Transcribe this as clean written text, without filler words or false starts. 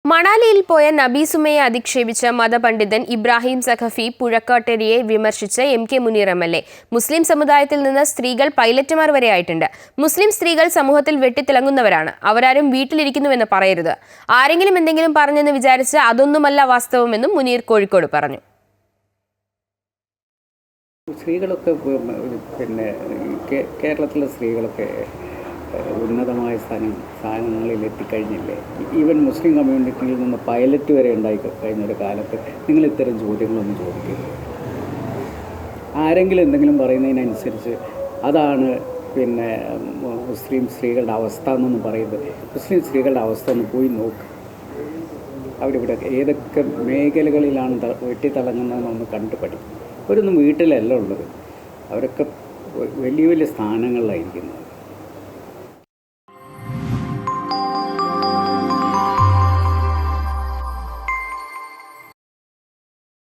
മണാലിയിൽ പോയ നബീസുമയെ അധിക്ഷേപിച്ച മതപണ്ഡിതൻ ഇബ്രാഹിം സഖഫി പുഴക്കാട്ടേരിയെ വിമർശിച്ച് MK. Muneer MLA. മുസ്ലിം സമുദായത്തിൽ നിന്ന് സ്ത്രീകൾ പൈലറ്റുമാർ വരെയായിട്ടുണ്ട്. മുസ്ലിം സ്ത്രീകൾ സമൂഹത്തിൽ വെട്ടിത്തിളങ്ങുന്നവരാണ്. അവരാരും വീട്ടിലിരിക്കുന്നുവെന്ന് പറയരുത്. ആരെങ്കിലും എന്തെങ്കിലും പറഞ്ഞെന്ന് വിചാരിച്ച് അതൊന്നുമല്ല വാസ്തവമെന്നും മുനീർ കോഴിക്കോട് പറഞ്ഞു. സ്ത്രീകളൊക്കെ കേരളത്തിലെ സ്ത്രീകളൊക്കെ ഉന്നതമായ സ്ഥാനങ്ങളിൽ എത്തിക്കഴിഞ്ഞില്ലേ? ഈവൻ മുസ്ലിം കമ്മ്യൂണിറ്റിയിൽ നിന്ന് പൈലറ്റ് വരെ ഉണ്ടായി കഴിഞ്ഞൊരു കാലത്ത് നിങ്ങൾ ഇത്തരം ചോദ്യങ്ങളൊന്നും ചോദിക്കരുത്. ആരെങ്കിലും എന്തെങ്കിലും പറയുന്നതിനനുസരിച്ച് അതാണ് മുസ്ലിം സ്ത്രീകളുടെ അവസ്ഥ എന്നൊന്നും പറയുന്നത്. മുസ്ലിം സ്ത്രീകളുടെ അവസ്ഥ ഒന്ന് പോയി നോക്ക്. അവരിവിടെ ഏതൊക്കെ മേഖലകളിലാണ് വെട്ടിത്തിളങ്ങുന്നതെന്നൊന്ന് കണ്ടു പഠിക്കും. അവരൊന്നും വീട്ടിലല്ല ഉള്ളത്. അവരൊക്കെ വലിയ വലിയ സ്ഥാനങ്ങളിലായിരിക്കുന്നത്.